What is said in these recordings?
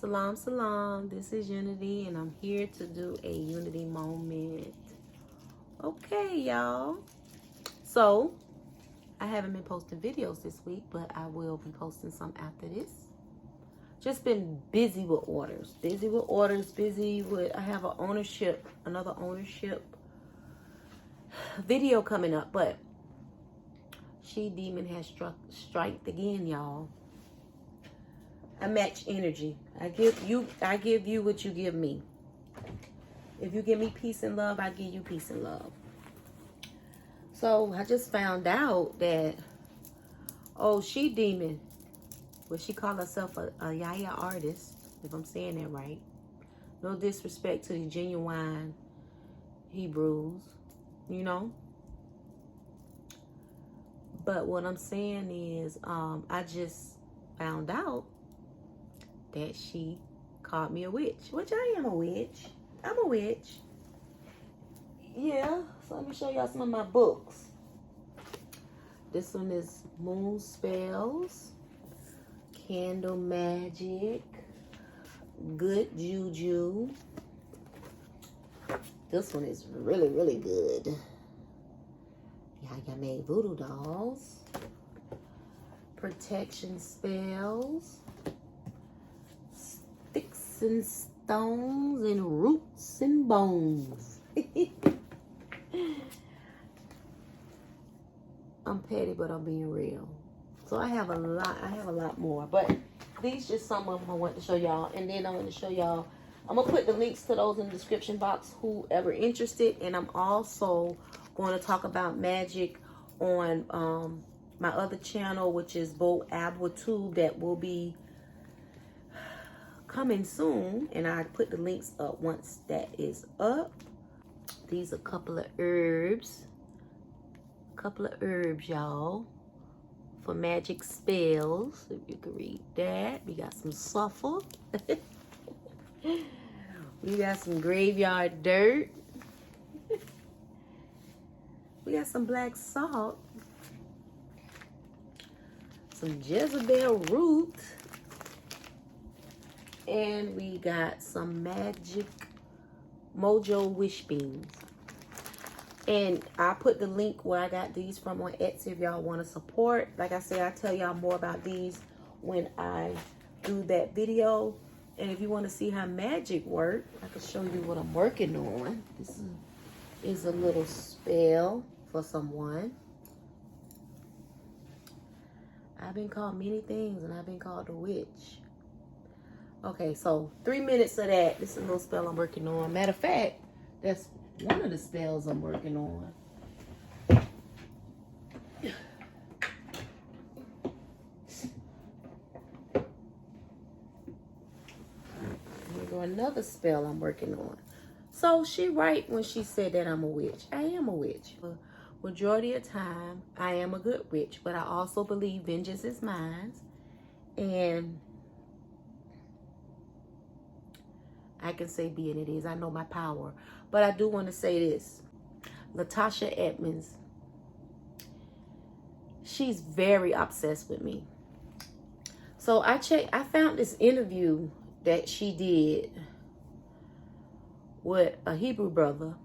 Salam, salam. This is Unity, and I'm here to do a Unity moment. Okay, y'all. So, I haven't been posting videos this week, but I will be posting some after this. Just been busy with orders. I have another ownership video coming up, but She Demon has striked again, y'all. I match energy. I give you what you give me. If you give me peace and love, I give you peace and love. So I just found out that, She Demon, well, she called herself a Yaya artist, if I'm saying that right. No disrespect to the genuine Hebrews, you know. But what I'm saying is, I just found out that she called me a witch, which I am a witch. I'm a witch. Yeah, so let me show y'all some of my books. This one is Moon Spells, Candle Magic, Good Juju. This one is really, really good. I made voodoo dolls. Protection Spells, Sticks and Stones, and Roots and Bones. I'm petty, but I'm being real. So I have a lot more, but these just some of them I want to show y'all. And then I want to show y'all, I'm gonna put the links to those in the description box, whoever interested. And I'm also going to talk about magic on my other channel, which is Boabw Tube, that will be coming soon, and I put the links up once that is up. These are a couple of herbs, y'all, for magic spells, if you can read that. We got some sulfur. We got some graveyard dirt. We got some black salt, some Jezebel root, and we got some magic mojo wish beans. And I put the link where I got these from on Etsy if y'all want to support. Like I said, I tell y'all more about these when I do that video. And if you want to see how magic works, I can show you what I'm working on. This is a little spell for someone. I've been called many things, and I've been called a witch. Okay, so 3 minutes of that. This is a little spell I'm working on. Matter of fact, that's one of the spells I'm working on. Here go another spell I'm working on. So she right when she said that I'm a witch. I am a witch. For majority of time, I am a good witch, but I also believe vengeance is mine. And I can say being it is. I know my power. But I do want to say this. Latasha Edmonds, she's very obsessed with me. So I found this interview that she did with a Hebrew brother.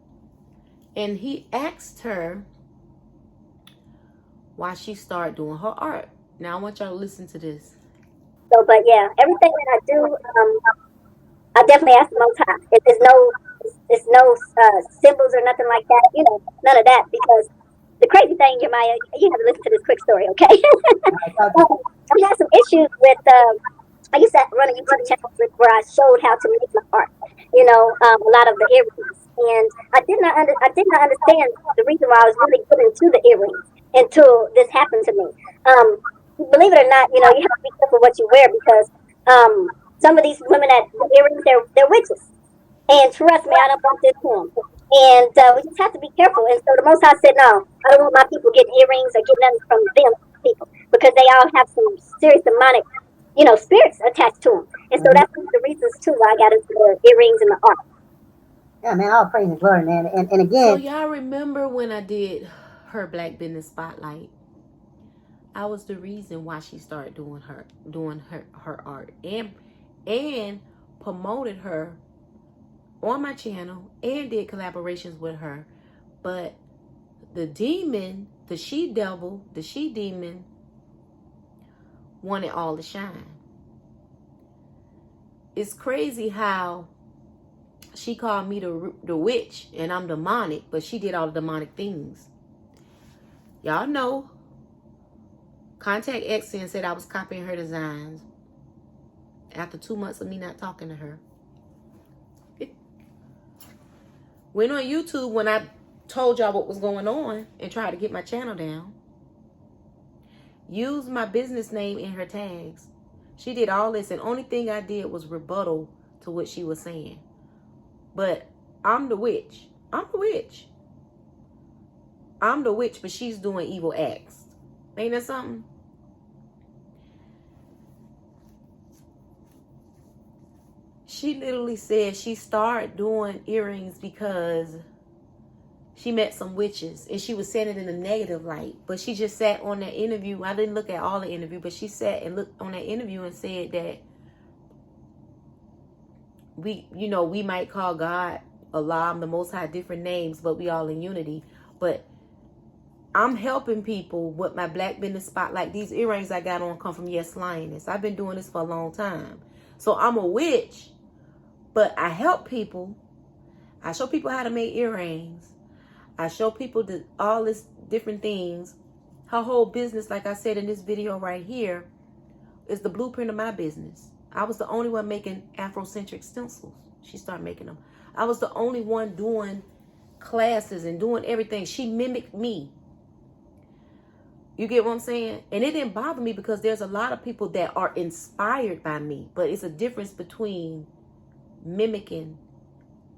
And he asked her why she started doing her art. Now I want y'all to listen to this. So, but yeah, everything that I do, I definitely ask the Most High. It's no symbols or nothing like that. You know, none of that. Because the crazy thing, Jeremiah, you have to listen to this quick story, okay? I had some issues with. I used to run a YouTube channel where I showed how to make my art. You know, a lot of the earrings, and I did not understand the reason why I was really good into the earrings until this happened to me. Believe it or not, you know, you have to be careful what you wear because some of these women that wear earrings, they're witches. And trust me, I don't want this one. And we just have to be careful. And so the Most High said, no, I don't want my people getting earrings or getting nothing from them people because they all have some serious demonic, you know, spirits attached to them. And so that's one of the reasons too why I got into the earrings and the art. Yeah, man, all praise and glory, man. And again, so y'all remember when I did her Black Business Spotlight? I was the reason why she started doing her art, and and promoted her on my channel and did collaborations with her. But the demon, the she devil, the she demon wanted all the shine. It's crazy how she called me the witch and I'm demonic, but she did all the demonic things. Y'all know Contact X and said I was copying her designs after 2 months of me not talking to her. Went on YouTube when I told y'all what was going on and tried to get my channel down. Used my business name in her tags. She did all this, and only thing I did was rebuttal to what she was saying. But I'm the witch. I'm the witch. I'm the witch, but she's doing evil acts. Ain't that something? She literally said she started doing earrings because she met some witches, and she was saying it in a negative light. But she just sat on that interview. I didn't look at all the interview, but she sat and looked on that interview and said that we might call God, Allah, the Most High, different names, but we all in unity. But I'm helping people with my Black Business Spotlight. These earrings I got on come from Yes Lioness. I've been doing this for a long time. So I'm a witch, but I help people. I show people how to make earrings. I show people all this different things. Her whole business, like I said in this video right here, is the blueprint of my business. I was the only one making Afrocentric stencils. She started making them. I was the only one doing classes and doing everything. She mimicked me. You get what I'm saying? And it didn't bother me because there's a lot of people that are inspired by me. But it's a difference between mimicking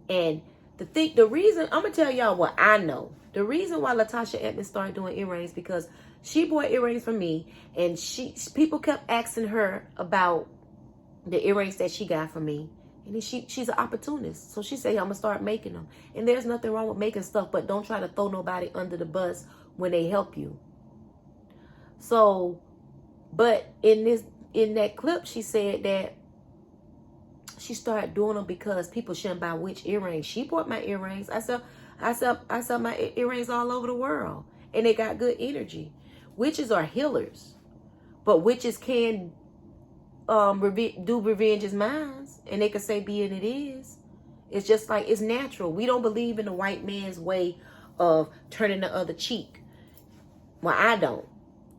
and the reason, I'm going to tell y'all what I know. The reason why Latasha Edmonds started doing earrings, because she bought earrings from me, and people kept asking her about the earrings that she got from me. And then she's an opportunist. So she said, I'm going to start making them. And there's nothing wrong with making stuff, but don't try to throw nobody under the bus when they help you. So, but in that clip, she said that she started doing them because people shouldn't buy witch earrings. She bought my earrings. I sell my earrings all over the world, and they got good energy. Witches are healers, but witches can do revenge is mine, and they can say be and it is. It's just like, it's natural. We don't believe in the white man's way of turning the other cheek. Well, I don't.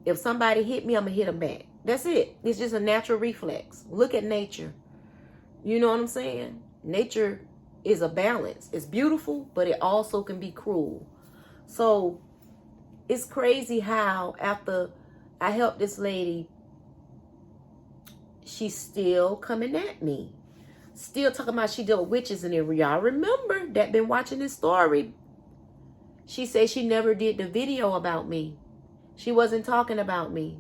If somebody hit me, I'm gonna hit them back. That's it. It's just a natural reflex. Look at nature. You know what I'm saying? Nature is a balance. It's beautiful, but it also can be cruel. So it's crazy how after I helped this lady, she's still coming at me. Still talking about she dealt with witches in every. Y'all remember that been watching this story. She said she never did the video about me. She wasn't talking about me.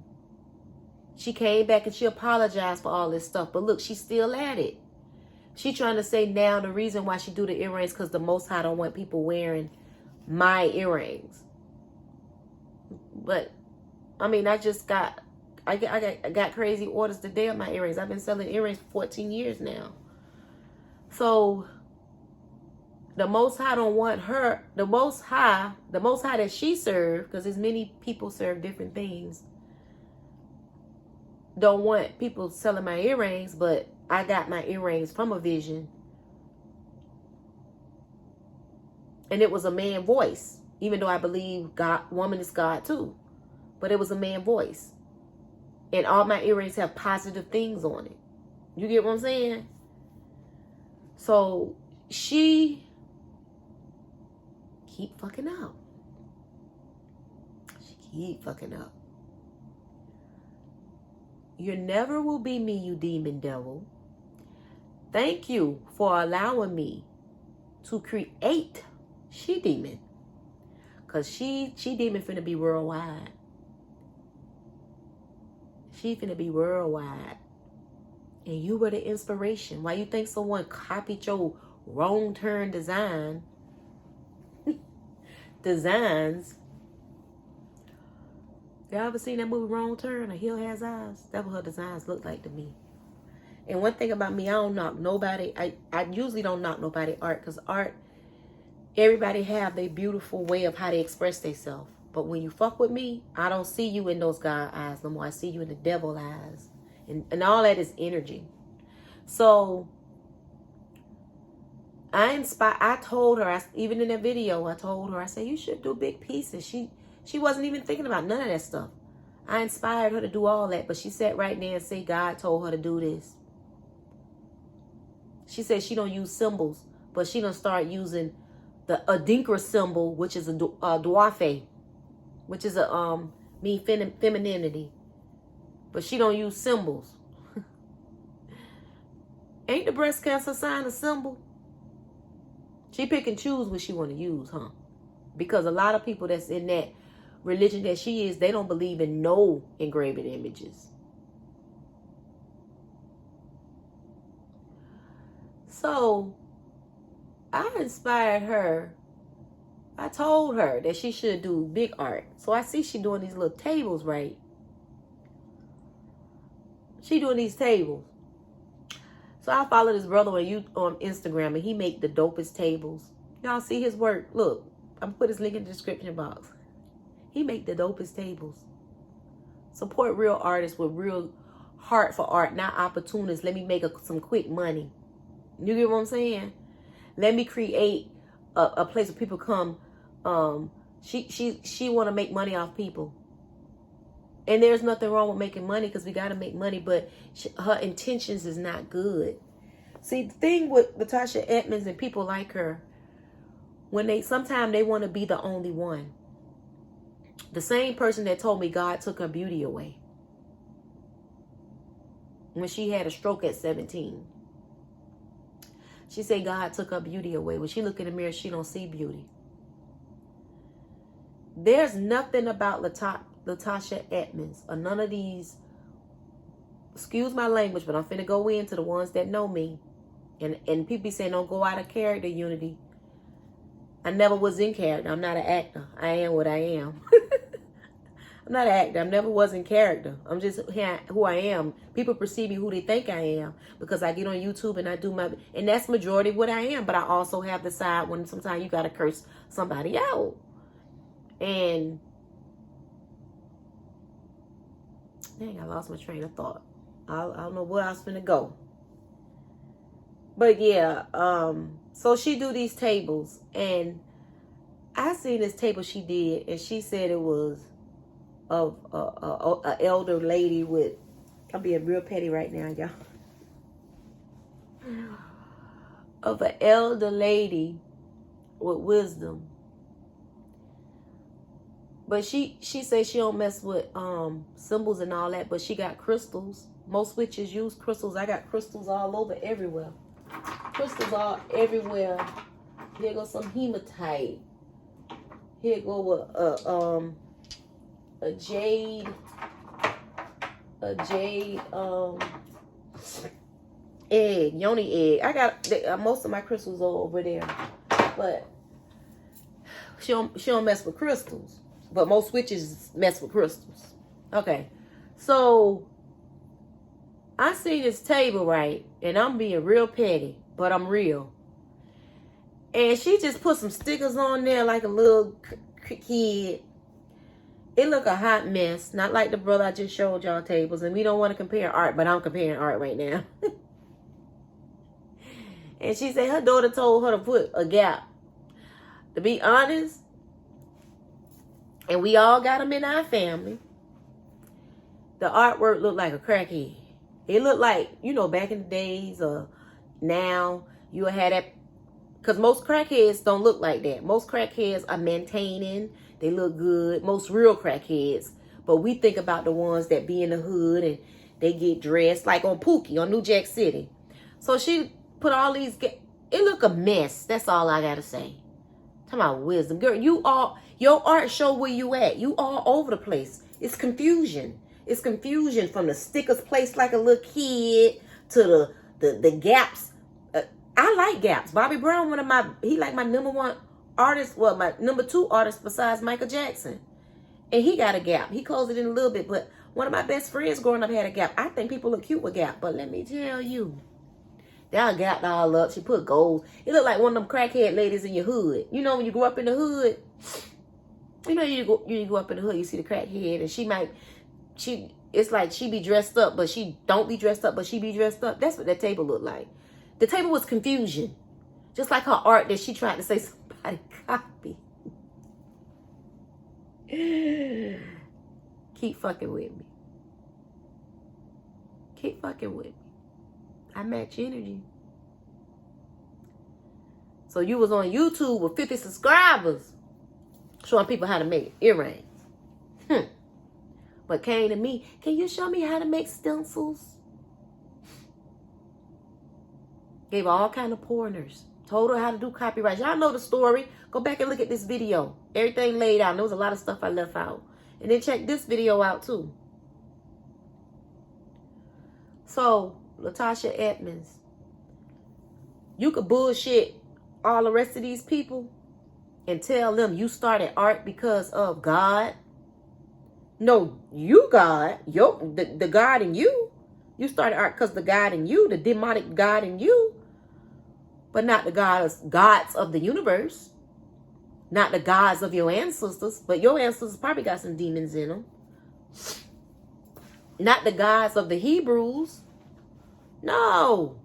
She came back and she apologized for all this stuff. But look, she's still at it. She trying to say now the reason why she do the earrings because the Most High don't want people wearing my earrings. But I mean, I got crazy orders today of my earrings. I've been selling earrings for 14 years now. So the Most High don't want her. The Most High that she served, because as many people serve different things, don't want people selling my earrings, but I got my earrings from a vision. And it was a man voice, even though I believe God, woman is God too. But it was a man voice. And all my earrings have positive things on it. You get what I'm saying? So she keep fucking up. She keep fucking up. You never will be me, you demon devil. Thank you for allowing me to create She Demon. Because she Demon finna be worldwide. She finna be worldwide. And you were the inspiration. Why you think someone copied your wrong turn designs? Y'all ever seen that movie Wrong Turn? A Hill Has Eyes? That's what her designs look like to me. And one thing about me, I don't knock nobody. I usually don't knock nobody art, because art, everybody have their beautiful way of how they express themselves. But when you fuck with me, I don't see you in those God eyes no more. I see you in the devil eyes. And all that is energy. So I told her, even in that video, I told her, I said, you should do big pieces. She wasn't even thinking about none of that stuff. I inspired her to do all that, but she sat right there and said, God told her to do this. She said she don't use symbols, but she don't start using the Adinkra symbol, which is a dwarfe, which is a mean femininity. But she don't use symbols. Ain't the breast cancer sign a symbol? She pick and choose what she want to use, huh? Because a lot of people that's in that religion that she is, they don't believe in no engraving images. So I inspired her. I told her that she should do big art. So I see she doing these little tables, right? She doing these tables. So I follow this brother on Instagram, and he make the dopest tables. Y'all see his work? Look, I'm gonna put his link in the description box. He make the dopest tables. Support real artists with real heart for art, not opportunists. Let me make some quick money. You get what I'm saying? Let me create a place where people come. She want to make money off people. And there's nothing wrong with making money, because we got to make money, but her intentions is not good. See, the thing with Natasha Edmonds and people like her, sometimes they want to be the only one. The same person that told me God took her beauty away when she had a stroke at 17. She said God took her beauty away. When she look in the mirror, she don't see beauty. There's nothing about Natasha Edmonds or none of these, excuse my language, but I'm finna go into the ones that know me. And people be saying don't go out of character, Unity. I never was in character. I'm not an actor. I am what I am. I'm not an actor. I never was in character. I'm just who I am. People perceive me who they think I am because I get on YouTube and I do and that's majority what I am. But I also have the side when sometimes you gotta curse somebody out. And dang, I lost my train of thought. I don't know where I was gonna go. But yeah, so she do these tables, and I seen this table she did, and she said it was of a elder lady with, I'm being real petty right now, y'all. Of an elder lady with wisdom. But she says she don't mess with symbols and all that, but she got crystals. Most witches use crystals. I got crystals all over everywhere. Crystals all everywhere. Here goes some hematite. Here go a jade egg, yoni egg. I got most of my crystals are over there, but she don't mess with crystals. But most witches mess with crystals. Okay, so I see this table, right? And I'm being real petty, but I'm real. And she just put some stickers on there like a little kid. It look a hot mess. Not like the brother I just showed y'all tables. And we don't want to compare art, but I'm comparing art right now. And she said her daughter told her to put a gap. To be honest, and we all got them in our family, the artwork looked like a crackhead. It looked like, you know, back in the days or now, you had that, because most crackheads don't look like that. Most crackheads are maintaining. They look good. Most real crackheads. But we think about the ones that be in the hood and they get dressed like on Pookie, on New Jack City. So she put all these, it look a mess. That's all I got to say. Talking about wisdom. Girl, your art show where you at. You all over the place. It's confusion. It's confusion from the stickers placed like a little kid to the gaps. I like gaps. Bobby Brown, he like my number one artist, my number two artist besides Michael Jackson. And he got a gap. He closed it in a little bit, but One of my best friends growing up had a Gap. I think people look cute with Gap, but let me tell you, that Gap all up. She put gold. It looked like one of them crackhead ladies in your hood. You know, when you grew up in the hood, you know, you go up in the hood, you see the crackhead, and it's like she be dressed up, but she don't be dressed up, but she be dressed up. That's what that table looked like. The table was confusion. Just like her art that she tried to say somebody copied. Keep fucking with me. Keep fucking with me. I match energy. So you was on YouTube with 50 subscribers showing people how to make earrings. But came to me, can you show me how to make stencils? Gave her all kind of pointers. Told her how to do copyright. Y'all know the story. Go back and look at this video. Everything laid out. And there was a lot of stuff I left out. And then check this video out too. So, Latasha Edmonds, you could bullshit all the rest of these people and tell them you started art because of God. No, you God, the God in you. You started art because the God in you, the demonic God in you. But not the gods of the universe. Not the gods of your ancestors. But your ancestors probably got some demons in them. Not the gods of the Hebrews. No.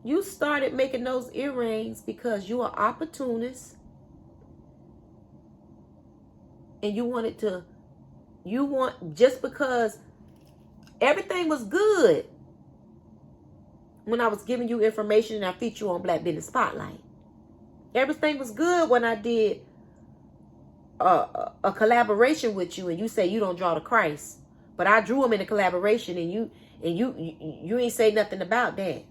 You started making those earrings because you are opportunist. And just because everything was good when I was giving you information and I featured you on Black Business Spotlight. Everything was good when I did a collaboration with you and you say you don't draw to Christ. But I drew him in a collaboration and you ain't say nothing about that.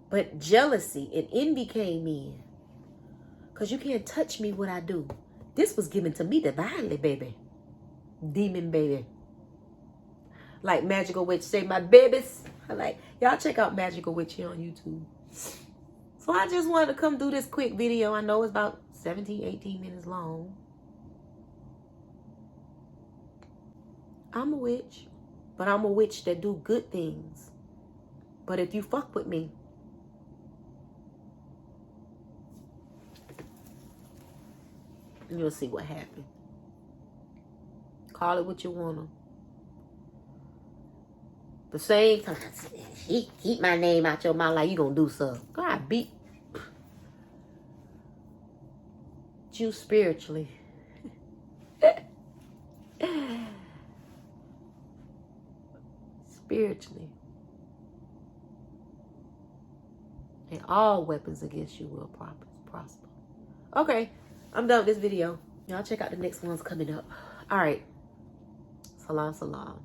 But jealousy and envy came in. Because you can't touch me what I do. This was given to me divinely, baby. Demon baby. Like Magical Witch say, my babies. Y'all check out Magical Witch here on YouTube. So I just wanted to come do this quick video. I know it's about 17, 18 minutes long. I'm a witch. But I'm a witch that do good things. But if you fuck with me, you'll see what happened. Call it what you want to. The same time, keep my name out your mouth like you gonna do something. God beat you spiritually. Spiritually. And all weapons against you will prosper. Okay, I'm done with this video. Y'all check out the next ones coming up. All right. Salam, salam.